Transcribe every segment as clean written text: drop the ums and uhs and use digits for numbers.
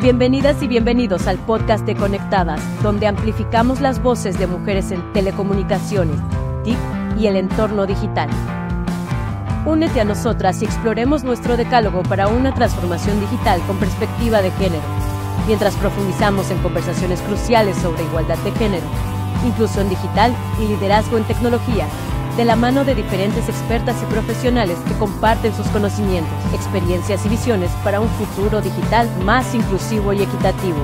Bienvenidas y bienvenidos al podcast de Conectadas, donde amplificamos las voces de mujeres en telecomunicaciones, TIC y el entorno digital. Únete a nosotras y exploremos nuestro decálogo para una transformación digital con perspectiva de género, mientras profundizamos en conversaciones cruciales sobre igualdad de género, inclusión digital y liderazgo en tecnología, de la mano de diferentes expertas y profesionales que comparten sus conocimientos, experiencias y visiones para un futuro digital más inclusivo y equitativo.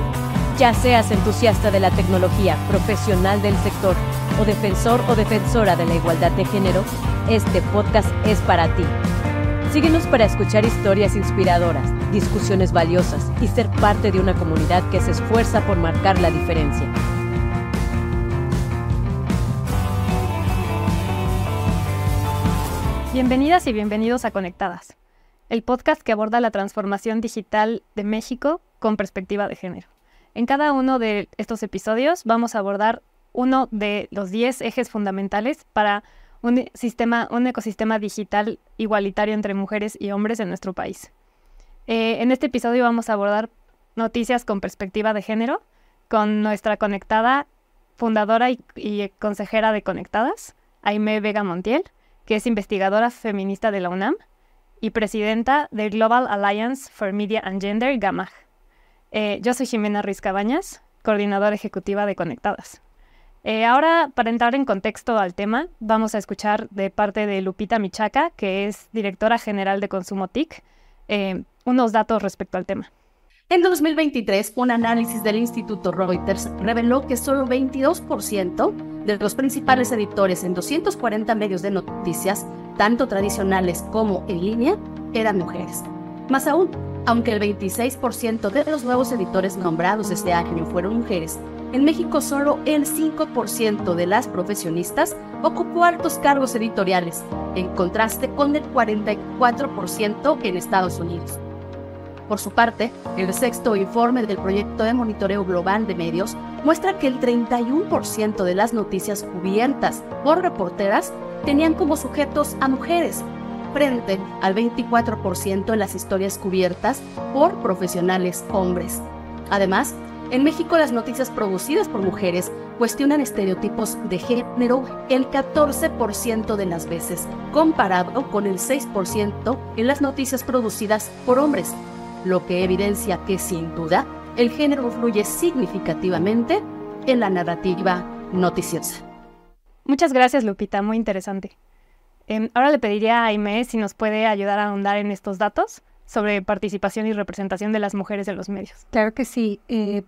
Ya seas entusiasta de la tecnología, profesional del sector o defensor o defensora de la igualdad de género, este podcast es para ti. Síguenos para escuchar historias inspiradoras, discusiones valiosas y ser parte de una comunidad que se esfuerza por marcar la diferencia. Bienvenidas y bienvenidos a Conectadas, el podcast que aborda la transformación digital de México con perspectiva de género. En cada uno de estos episodios vamos a abordar uno de los 10 ejes fundamentales para un ecosistema digital igualitario entre mujeres y hombres en nuestro país. En este episodio vamos a abordar noticias con perspectiva de género con nuestra conectada, fundadora y consejera de Conectadas, Aimee Vega Montiel, que es investigadora feminista de la UNAM y presidenta del Global Alliance for Media and Gender, GAMAG. Yo soy Ximena Ruiz Cabañas, coordinadora ejecutiva de Conectadas. Ahora, para entrar en contexto al tema, vamos a escuchar de parte de Lupita Michaca, que es directora general de Consumo TIC, unos datos respecto al tema. En 2023, un análisis del Instituto Reuters reveló que solo 22% de los principales editores en 240 medios de noticias, tanto tradicionales como en línea, eran mujeres. Más aún, aunque el 26% de los nuevos editores nombrados este año fueron mujeres, en México solo el 5% de las profesionistas ocupó altos cargos editoriales, en contraste con el 44% en Estados Unidos. Por su parte, el sexto informe del Proyecto de Monitoreo Global de Medios muestra que el 31% de las noticias cubiertas por reporteras tenían como sujetos a mujeres, frente al 24% en las historias cubiertas por profesionales hombres. Además, en México las noticias producidas por mujeres cuestionan estereotipos de género el 14% de las veces, comparado con el 6% en las noticias producidas por hombres, lo que evidencia que, sin duda, el género influye significativamente en la narrativa noticiosa. Muchas gracias, Lupita, muy interesante. Ahora le pediría a Aimee si nos puede ayudar a ahondar en estos datos sobre participación y representación de las mujeres en los medios. Claro que sí.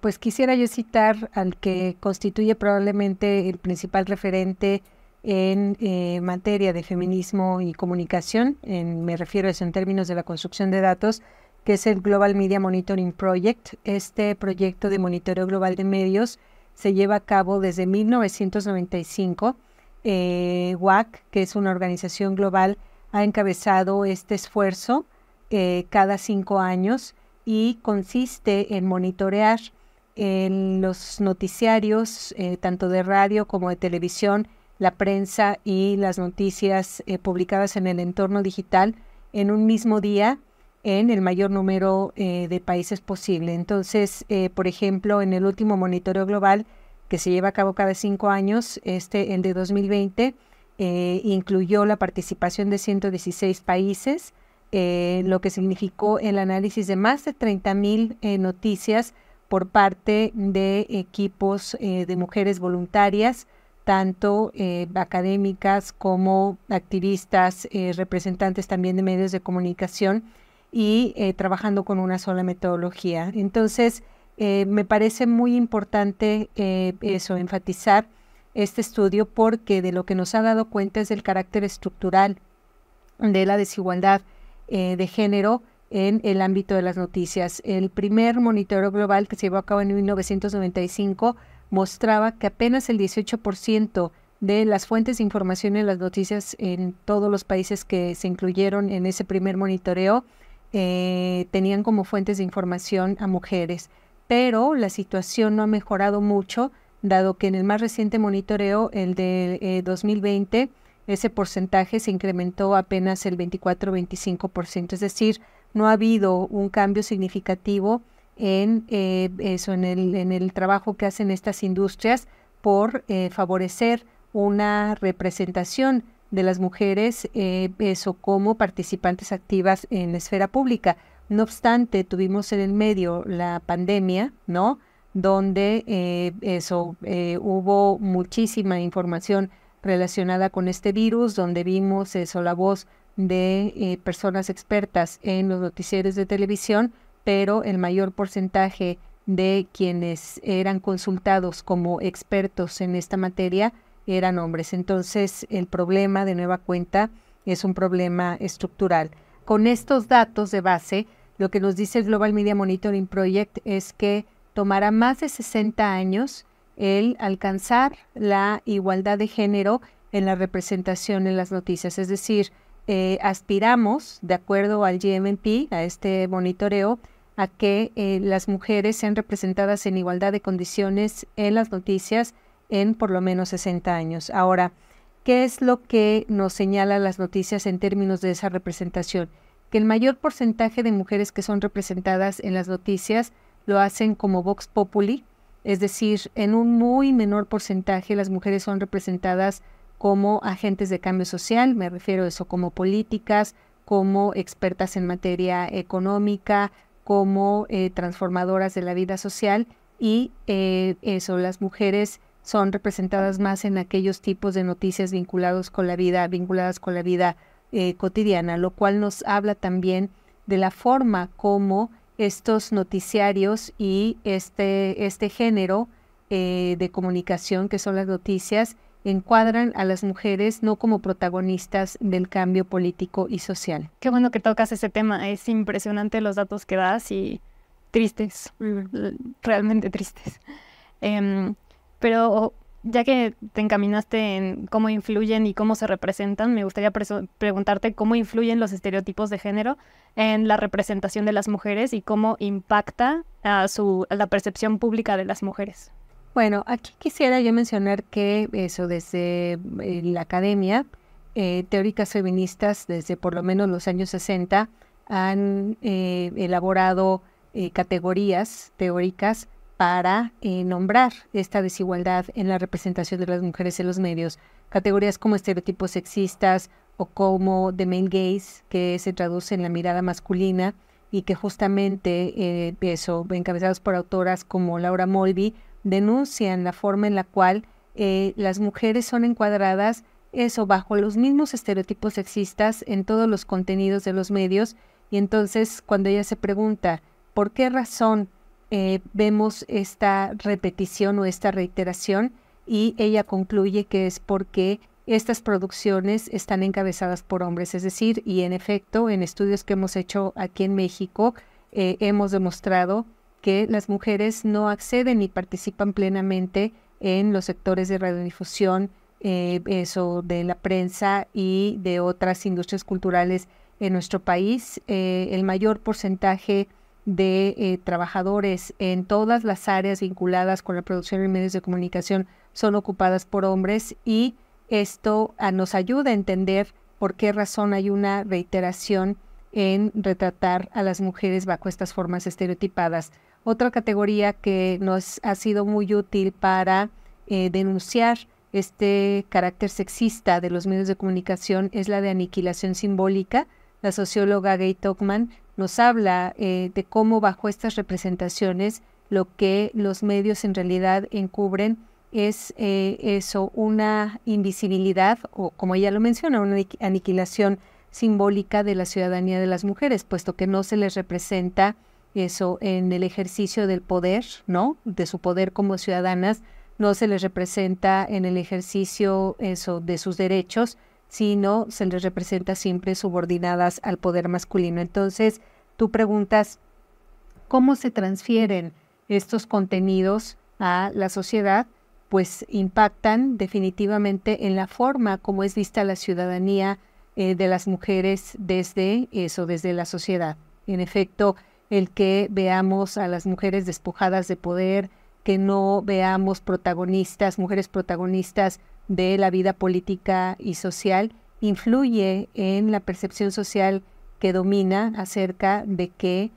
Pues quisiera yo citar al que constituye probablemente el principal referente en materia de feminismo y comunicación, me refiero a eso en términos de la construcción de datos, que es el Global Media Monitoring Project. Este proyecto de monitoreo global de medios se lleva a cabo desde 1995. WAC, que es una organización global, ha encabezado este esfuerzo cada 5 años y consiste en monitorear los noticiarios, tanto de radio como de televisión, la prensa y las noticias publicadas en el entorno digital en un mismo día, en el mayor número de países posible. Entonces, por ejemplo, en el último monitoreo global que se lleva a cabo cada 5 años, el de 2020, incluyó la participación de 116 países, lo que significó el análisis de más de 30,000 noticias por parte de equipos de mujeres voluntarias, tanto académicas como activistas, representantes también de medios de comunicación, y trabajando con una sola metodología. Entonces, me parece muy importante enfatizar este estudio, porque de lo que nos ha dado cuenta es del carácter estructural de la desigualdad de género en el ámbito de las noticias. El primer monitoreo global, que se llevó a cabo en 1995, mostraba que apenas el 18% de las fuentes de información en las noticias en todos los países que se incluyeron en ese primer monitoreo tenían como fuentes de información a mujeres, pero la situación no ha mejorado mucho, dado que en el más reciente monitoreo, el de 2020, ese porcentaje se incrementó apenas el 24-25%, es decir, no ha habido un cambio significativo en en el trabajo que hacen estas industrias por favorecer una representación de las mujeres como participantes activas en la esfera pública. No obstante, tuvimos en el medio la pandemia, ¿no? Donde hubo muchísima información relacionada con este virus, donde vimos la voz de personas expertas en los noticieros de televisión, pero el mayor porcentaje de quienes eran consultados como expertos en esta materia eran hombres. Entonces, el problema, de nueva cuenta, es un problema estructural. Con estos datos de base, lo que nos dice el Global Media Monitoring Project es que tomará más de 60 años el alcanzar la igualdad de género en la representación en las noticias. Es decir, aspiramos, de acuerdo al GMP, a este monitoreo, a que las mujeres sean representadas en igualdad de condiciones en las noticias en por lo menos 60 años. Ahora, ¿qué es lo que nos señala las noticias en términos de esa representación? Que el mayor porcentaje de mujeres que son representadas en las noticias lo hacen como Vox Populi, es decir, en un muy menor porcentaje las mujeres son representadas como agentes de cambio social, me refiero a eso, como políticas, como expertas en materia económica, como transformadoras de la vida social, y las mujeres son representadas más en aquellos tipos de noticias vinculadas con la vida cotidiana, lo cual nos habla también de la forma como estos noticiarios y este género de comunicación que son las noticias encuadran a las mujeres no como protagonistas del cambio político y social. Qué bueno que tocas ese tema, es impresionante los datos que das y tristes, realmente tristes. Pero ya que te encaminaste en cómo influyen y cómo se representan, me gustaría preguntarte cómo influyen los estereotipos de género en la representación de las mujeres y cómo impacta a la percepción pública de las mujeres. Bueno, aquí quisiera yo mencionar que desde la academia, teóricas feministas desde por lo menos los años 60 han elaborado categorías teóricas para nombrar esta desigualdad en la representación de las mujeres en los medios. Categorías como estereotipos sexistas o como the male gaze, que se traduce en la mirada masculina y que justamente encabezados por autoras como Laura Mulvey, denuncian la forma en la cual las mujeres son encuadradas bajo los mismos estereotipos sexistas en todos los contenidos de los medios. Y entonces cuando ella se pregunta por qué razón vemos esta repetición o esta reiteración, y ella concluye que es porque estas producciones están encabezadas por hombres, es decir, y en efecto, en estudios que hemos hecho aquí en México, hemos demostrado que las mujeres no acceden ni participan plenamente en los sectores de radiodifusión, de la prensa y de otras industrias culturales en nuestro país. El mayor porcentaje de trabajadores en todas las áreas vinculadas con la producción de medios de comunicación son ocupadas por hombres, y esto nos ayuda a entender por qué razón hay una reiteración en retratar a las mujeres bajo estas formas estereotipadas. Otra categoría que nos ha sido muy útil para denunciar este carácter sexista de los medios de comunicación es la de aniquilación simbólica. La socióloga Gay Tuchman nos habla de cómo bajo estas representaciones lo que los medios en realidad encubren es una invisibilidad, o como ella lo menciona, una aniquilación simbólica de la ciudadanía de las mujeres, puesto que no se les representa en el ejercicio del poder, ¿no? De su poder como ciudadanas, no se les representa en el ejercicio de sus derechos, sino se les representa siempre subordinadas al poder masculino. Entonces, tú preguntas, ¿cómo se transfieren estos contenidos a la sociedad? Pues impactan definitivamente en la forma como es vista la ciudadanía de las mujeres desde la sociedad. En efecto, el que veamos a las mujeres despojadas de poder, que no veamos mujeres protagonistas de la vida política y social, influye en la percepción social que domina acerca de que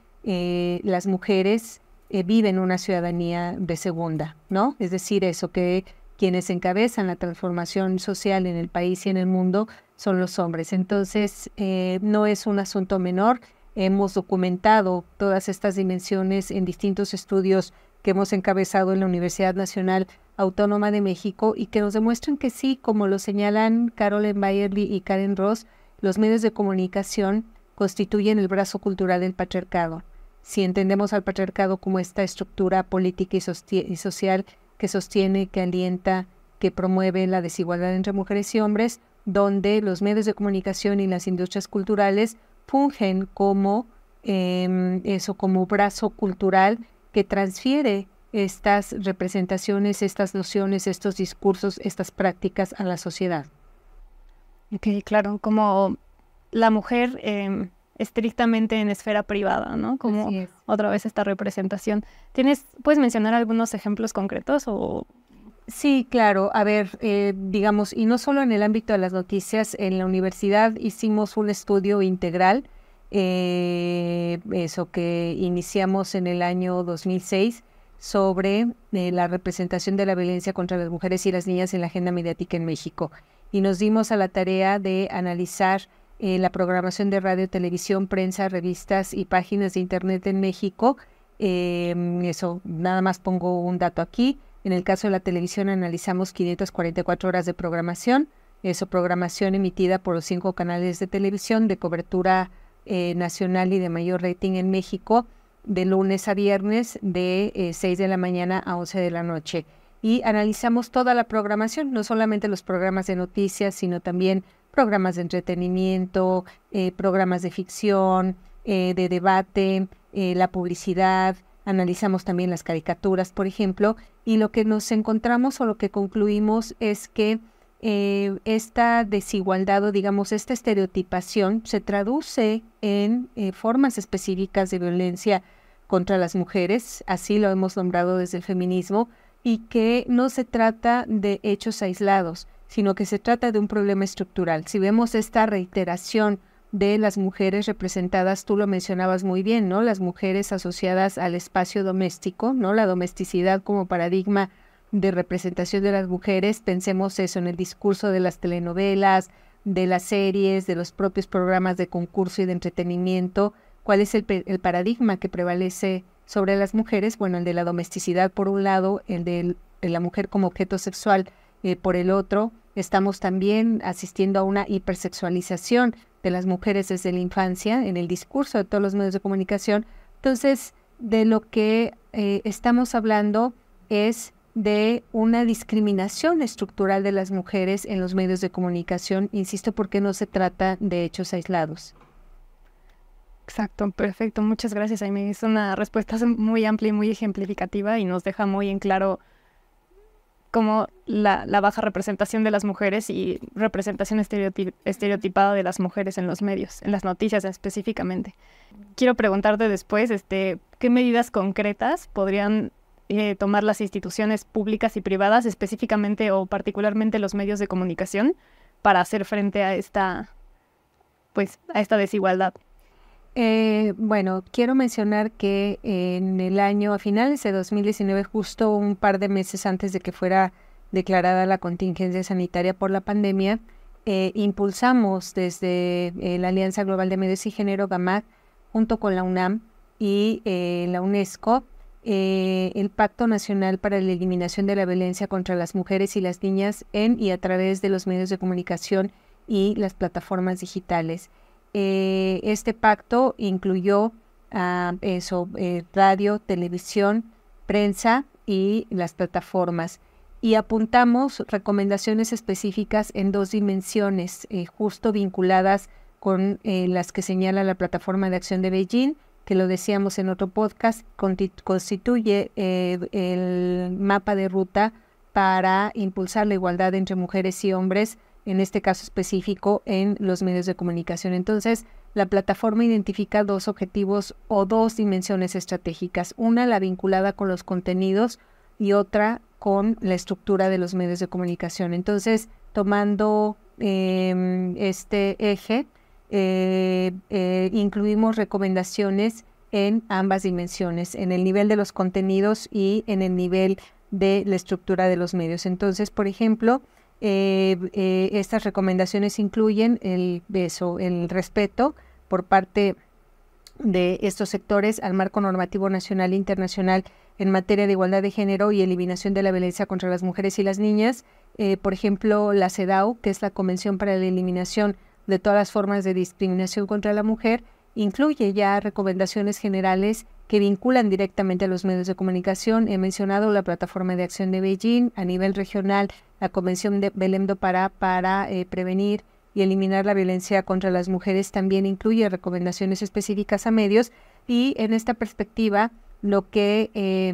las mujeres viven una ciudadanía de segunda, ¿no? Es decir, eso, que quienes encabezan la transformación social en el país y en el mundo son los hombres. Entonces, no es un asunto menor. Hemos documentado todas estas dimensiones en distintos estudios que hemos encabezado en la Universidad Nacional Autónoma de México y que nos demuestran que sí, como lo señalan Caroline Byerly y Karen Ross, los medios de comunicación constituyen el brazo cultural del patriarcado. Si entendemos al patriarcado como esta estructura política y social que sostiene, que alienta, que promueve la desigualdad entre mujeres y hombres, donde los medios de comunicación y las industrias culturales fungen como como brazo cultural que transfiere estas representaciones, estas nociones, estos discursos, estas prácticas a la sociedad. Ok, claro, como la mujer estrictamente en esfera privada, ¿no? Como otra vez esta representación. ¿Puedes mencionar algunos ejemplos concretos o...? Sí, claro. A ver, digamos, y no solo en el ámbito de las noticias, en la universidad hicimos un estudio integral, eso que iniciamos en el año 2006, sobre la representación de la violencia contra las mujeres y las niñas en la agenda mediática en México. Y nos dimos a la tarea de analizar la programación de radio, televisión, prensa, revistas y páginas de internet en México. Eso, nada más pongo un dato aquí. En el caso de la televisión analizamos 544 horas de programación, programación emitida por los 5 canales de televisión de cobertura nacional y de mayor rating en México, de lunes a viernes, de 6 de la mañana a 11 de la noche. Y analizamos toda la programación, no solamente los programas de noticias, sino también programas de entretenimiento, programas de ficción, de debate, la publicidad. Analizamos también las caricaturas, por ejemplo, y lo que nos encontramos o lo que concluimos es que esta desigualdad o digamos esta estereotipación se traduce en formas específicas de violencia contra las mujeres, así lo hemos nombrado desde el feminismo, y que no se trata de hechos aislados, sino que se trata de un problema estructural. Si vemos esta reiteración de las mujeres representadas, tú lo mencionabas muy bien, ¿no? Las mujeres asociadas al espacio doméstico, ¿no? La domesticidad como paradigma de representación de las mujeres, pensemos eso en el discurso de las telenovelas, de las series, de los propios programas de concurso y de entretenimiento. ¿Cuál es el paradigma que prevalece sobre las mujeres? Bueno, el de la domesticidad por un lado, el de la mujer como objeto sexual por el otro. Estamos también asistiendo a una hipersexualización de las mujeres desde la infancia en el discurso de todos los medios de comunicación. Entonces, de lo que estamos hablando es de una discriminación estructural de las mujeres en los medios de comunicación, insisto, porque no se trata de hechos aislados. Exacto, perfecto. Muchas gracias, Aimee. Es una respuesta muy amplia y muy ejemplificativa y nos deja muy en claro cómo la baja representación de las mujeres y representación estereotipada de las mujeres en los medios, en las noticias específicamente. Quiero preguntarte después, ¿qué medidas concretas podrían tomar las instituciones públicas y privadas, específicamente o particularmente los medios de comunicación, para hacer frente a esta desigualdad? Bueno, quiero mencionar que en el año, a finales de 2019, justo un par de meses antes de que fuera declarada la contingencia sanitaria por la pandemia, impulsamos desde la Alianza Global de Medios y Género, GAMAG, junto con la UNAM y la UNESCO, el Pacto Nacional para la Eliminación de la Violencia contra las Mujeres y las Niñas en y a través de los medios de comunicación y las plataformas digitales. Este pacto incluyó radio, televisión, prensa y las plataformas. Y apuntamos recomendaciones específicas en 2 dimensiones, justo vinculadas con las que señala la Plataforma de Acción de Beijing, que lo decíamos en otro podcast, constituye el mapa de ruta para impulsar la igualdad entre mujeres y hombres, en este caso específico en los medios de comunicación. Entonces, la plataforma identifica 2 objetivos o 2 dimensiones estratégicas, una la vinculada con los contenidos y otra con la estructura de los medios de comunicación. Entonces, tomando este eje, incluimos recomendaciones en ambas dimensiones, en el nivel de los contenidos y en el nivel de la estructura de los medios. Entonces, por ejemplo, estas recomendaciones incluyen el respeto por parte de estos sectores al marco normativo nacional e internacional en materia de igualdad de género y eliminación de la violencia contra las mujeres y las niñas. Por ejemplo, la CEDAW, que es la Convención para la Eliminación de todas las formas de discriminación contra la mujer, incluye ya recomendaciones generales que vinculan directamente a los medios de comunicación. He mencionado la Plataforma de Acción de Beijing. A nivel regional, la Convención de Belém do Pará para prevenir y eliminar la violencia contra las mujeres también incluye recomendaciones específicas a medios, y en esta perspectiva lo que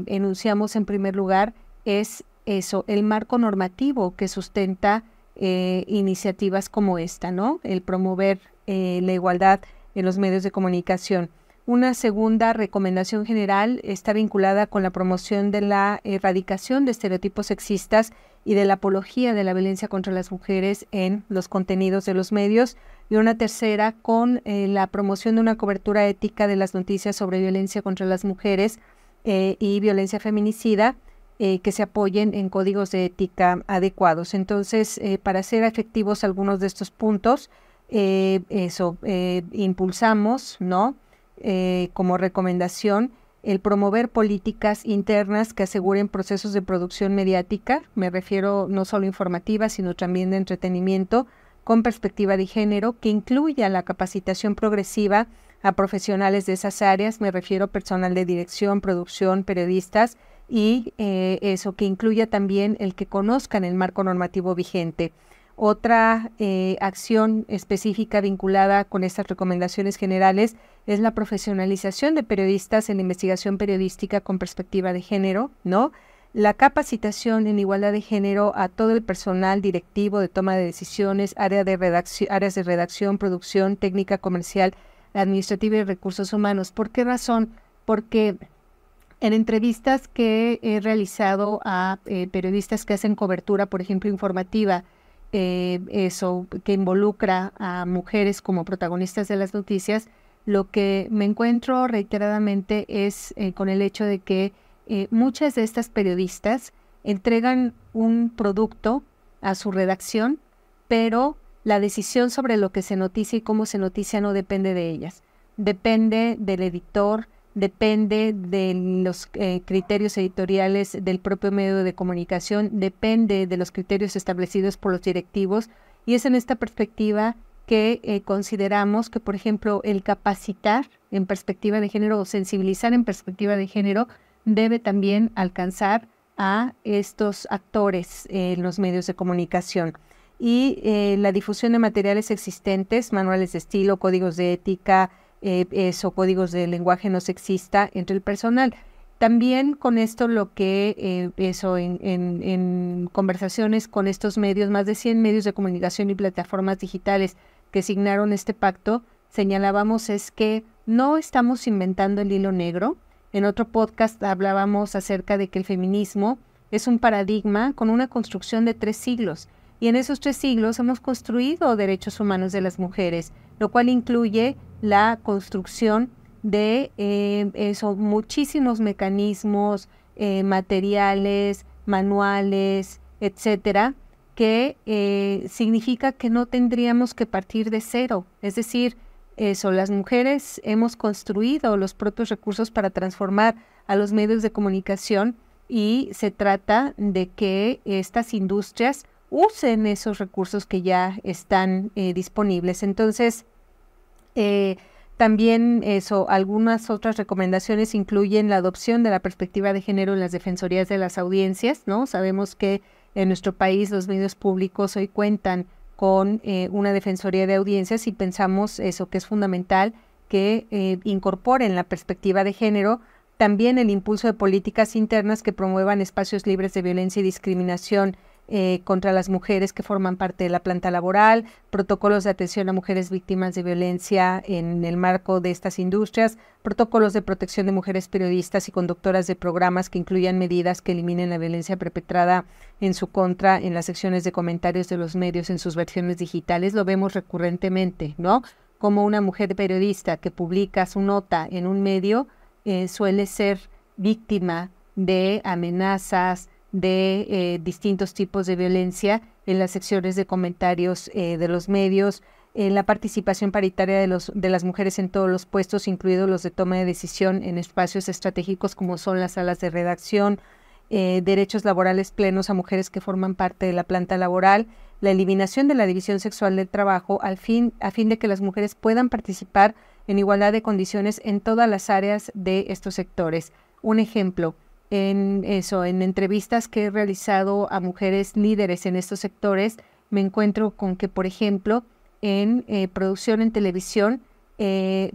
enunciamos en primer lugar es el marco normativo que sustenta iniciativas como esta, ¿no? El promover la igualdad en los medios de comunicación. Una segunda recomendación general está vinculada con la promoción de la erradicación de estereotipos sexistas y de la apología de la violencia contra las mujeres en los contenidos de los medios, y una tercera con la promoción de una cobertura ética de las noticias sobre violencia contra las mujeres y violencia feminicida que se apoyen en códigos de ética adecuados. Entonces, para hacer efectivos algunos de estos puntos, impulsamos, ¿no?, como recomendación, el promover políticas internas que aseguren procesos de producción mediática, me refiero no solo informativa, sino también de entretenimiento, con perspectiva de género, que incluya la capacitación progresiva a profesionales de esas áreas, me refiero personal de dirección, producción, periodistas, y que incluya también el que conozcan el marco normativo vigente. Otra acción específica vinculada con estas recomendaciones generales es la profesionalización de periodistas en la investigación periodística con perspectiva de género, ¿no? La capacitación en igualdad de género a todo el personal directivo de toma de decisiones, áreas de redacción, producción, técnica comercial, administrativa y recursos humanos. ¿Por qué razón? Porque en entrevistas que he realizado a periodistas que hacen cobertura, por ejemplo, informativa, que involucra a mujeres como protagonistas de las noticias, lo que me encuentro reiteradamente es con el hecho de que muchas de estas periodistas entregan un producto a su redacción, pero la decisión sobre lo que se noticia y cómo se noticia no depende de ellas. Depende del editor, depende de los criterios editoriales del propio medio de comunicación, depende de los criterios establecidos por los directivos, y es en esta perspectiva que consideramos que, por ejemplo, el capacitar en perspectiva de género o sensibilizar en perspectiva de género debe también alcanzar a estos actores en los medios de comunicación. Y la difusión de materiales existentes, manuales de estilo, códigos de ética, códigos de lenguaje no sexista entre el personal. También con esto lo que en conversaciones con estos medios, más de 100 medios de comunicación y plataformas digitales que signaron este pacto, señalábamos es que no estamos inventando el hilo negro. En otro podcast hablábamos acerca de que el feminismo es un paradigma con una construcción de 3 siglos, y en esos 3 siglos hemos construido derechos humanos de las mujeres, lo cual incluye la construcción de muchísimos mecanismos, materiales, manuales, etcétera, que significa que no tendríamos que partir de cero. Es decir, las mujeres hemos construido los propios recursos para transformar a los medios de comunicación, y se trata de que estas industrias usen esos recursos que ya están disponibles. Entonces, también algunas otras recomendaciones incluyen la adopción de la perspectiva de género en las defensorías de las audiencias, ¿no? Sabemos que en nuestro país los medios públicos hoy cuentan con una defensoría de audiencias, y pensamos que es fundamental que incorporen la perspectiva de género. También el impulso de políticas internas que promuevan espacios libres de violencia y discriminación contra las mujeres que forman parte de la planta laboral, protocolos de atención a mujeres víctimas de violencia en el marco de estas industrias, protocolos de protección de mujeres periodistas y conductoras de programas que incluyan medidas que eliminen la violencia perpetrada en su contra en las secciones de comentarios de los medios en sus versiones digitales. Lo vemos recurrentemente, ¿no? como una mujer periodista que publica su nota en un medio suele ser víctima de amenazas, de distintos tipos de violencia en las secciones de comentarios de los medios, en la participación paritaria de las mujeres en todos los puestos, incluidos los de toma de decisión en espacios estratégicos como son las salas de redacción, derechos laborales plenos a mujeres que forman parte de la planta laboral, la eliminación de la división sexual del trabajo a fin de que las mujeres puedan participar en igualdad de condiciones en todas las áreas de estos sectores. Un ejemplo, en entrevistas que he realizado a mujeres líderes en estos sectores, me encuentro con que, por ejemplo, en producción en televisión,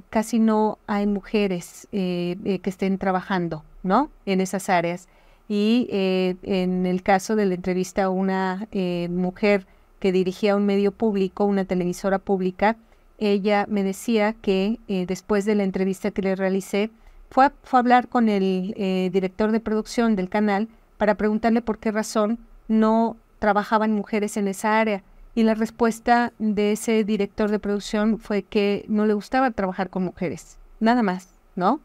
casi no hay mujeres que estén trabajando, ¿no?, en esas áreas. Y en el caso de la entrevista a una mujer que dirigía un medio público, una televisora pública, ella me decía que después de la entrevista que le realicé, fue a hablar con el director de producción del canal para preguntarle por qué razón no trabajaban mujeres en esa área. Y la respuesta de ese director de producción fue que no le gustaba trabajar con mujeres, nada más, ¿no?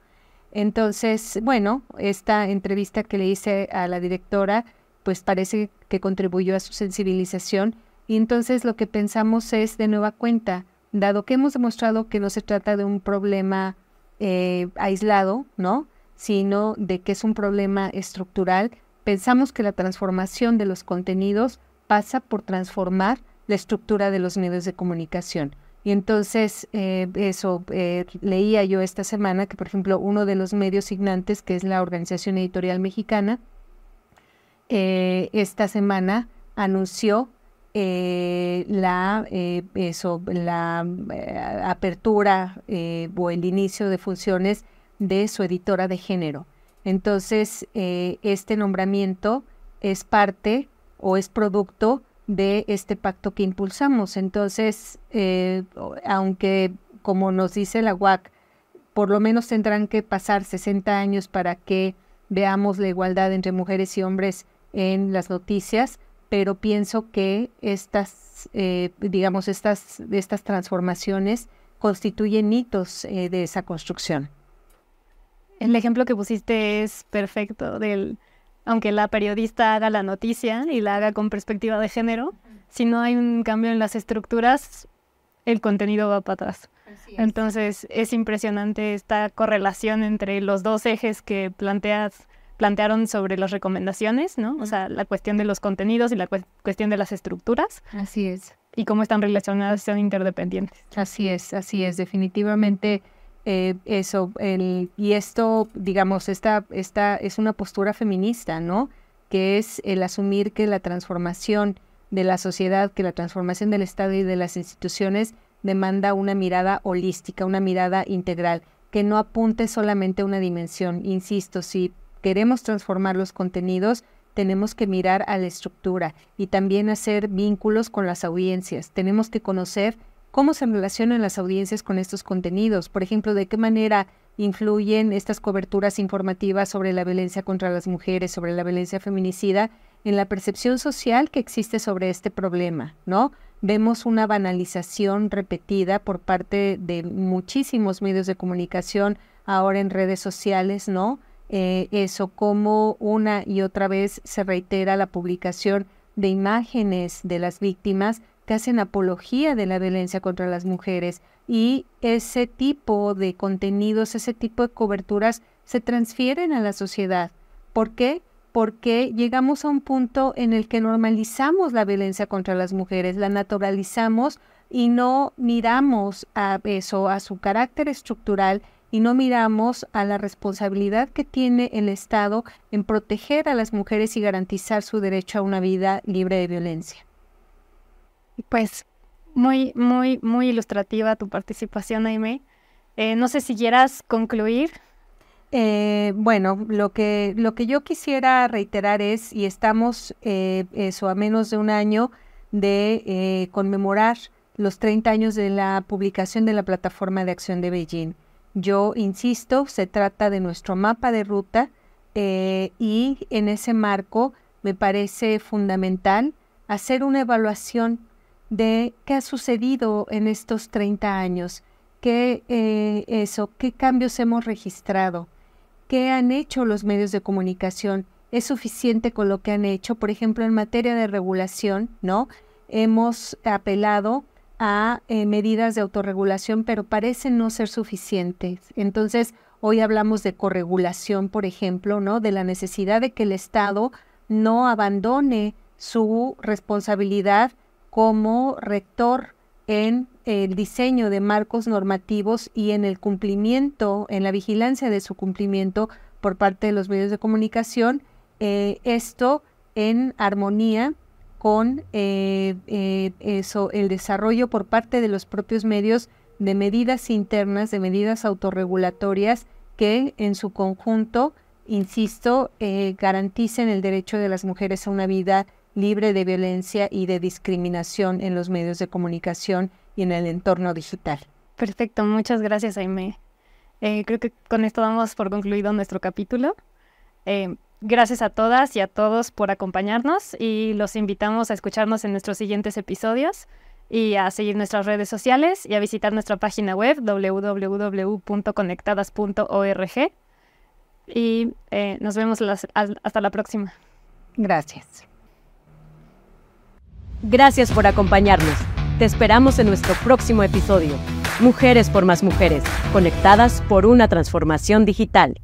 Entonces, bueno, esta entrevista que le hice a la directora, pues parece que contribuyó a su sensibilización. Y entonces lo que pensamos es, de nueva cuenta, dado que hemos demostrado que no se trata de un problema aislado, ¿no?, sino de que es un problema estructural, pensamos que la transformación de los contenidos pasa por transformar la estructura de los medios de comunicación. Y entonces leía yo esta semana que, por ejemplo, uno de los medios signantes, que es la Organización Editorial Mexicana, esta semana anunció la apertura o el inicio de funciones de su editora de género. Entonces, este nombramiento es parte o es producto de este pacto que impulsamos. Entonces, aunque, como nos dice la UAC, por lo menos tendrán que pasar 60 años para que veamos la igualdad entre mujeres y hombres en las noticias, pero pienso que estas transformaciones constituyen hitos de esa construcción. El ejemplo que pusiste es perfecto aunque la periodista haga la noticia y la haga con perspectiva de género, si no hay un cambio en las estructuras, el contenido va para atrás. Entonces es impresionante esta correlación entre los dos ejes que plantearon sobre las recomendaciones, ¿no? O sea, la cuestión de los contenidos y la cuestión de las estructuras. Así es. Y cómo están relacionadas, son interdependientes. Así es, definitivamente. Y esto, digamos, esta es una postura feminista, ¿no?, que es el asumir que la transformación de la sociedad, que la transformación del Estado y de las instituciones demanda una mirada holística, una mirada integral, que no apunte solamente a una dimensión. Insisto, si queremos transformar los contenidos, tenemos que mirar a la estructura y también hacer vínculos con las audiencias. Tenemos que conocer cómo se relacionan las audiencias con estos contenidos. Por ejemplo, de qué manera influyen estas coberturas informativas sobre la violencia contra las mujeres, sobre la violencia feminicida, en la percepción social que existe sobre este problema, ¿no? Vemos una banalización repetida por parte de muchísimos medios de comunicación, ahora en redes sociales, ¿no? Como una y otra vez se reitera la publicación de imágenes de las víctimas que hacen apología de la violencia contra las mujeres, y ese tipo de contenidos, ese tipo de coberturas se transfieren a la sociedad. ¿Por qué? Porque llegamos a un punto en el que normalizamos la violencia contra las mujeres, la naturalizamos y no miramos a su carácter estructural, y no miramos a la responsabilidad que tiene el Estado en proteger a las mujeres y garantizar su derecho a una vida libre de violencia. Pues muy, muy, muy ilustrativa tu participación, Aimee. No sé si quieras concluir. Bueno, lo que yo quisiera reiterar es, y estamos a menos de un año de conmemorar los 30 años de la publicación de la Plataforma de Acción de Beijing. Yo insisto, se trata de nuestro mapa de ruta y en ese marco me parece fundamental hacer una evaluación de qué ha sucedido en estos 30 años, qué cambios hemos registrado, qué han hecho los medios de comunicación. ¿Es suficiente con lo que han hecho? Por ejemplo, en materia de regulación, ¿no? Hemos apelado a medidas de autorregulación, pero parecen no ser suficientes. Entonces, hoy hablamos de corregulación, por ejemplo, ¿no? De la necesidad de que el Estado no abandone su responsabilidad como rector en el diseño de marcos normativos y en el cumplimiento, en la vigilancia de su cumplimiento por parte de los medios de comunicación, esto en armonía con el desarrollo por parte de los propios medios de medidas internas, de medidas autorregulatorias que en su conjunto, insisto, garanticen el derecho de las mujeres a una vida libre de violencia y de discriminación en los medios de comunicación y en el entorno digital. Perfecto, muchas gracias, Aimee. Creo que con esto damos por concluido nuestro capítulo. Gracias a todas y a todos por acompañarnos y los invitamos a escucharnos en nuestros siguientes episodios y a seguir nuestras redes sociales y a visitar nuestra página web www.conectadas.org y nos vemos hasta la próxima. Gracias. Gracias por acompañarnos. Te esperamos en nuestro próximo episodio. Mujeres por más mujeres, conectadas por una transformación digital.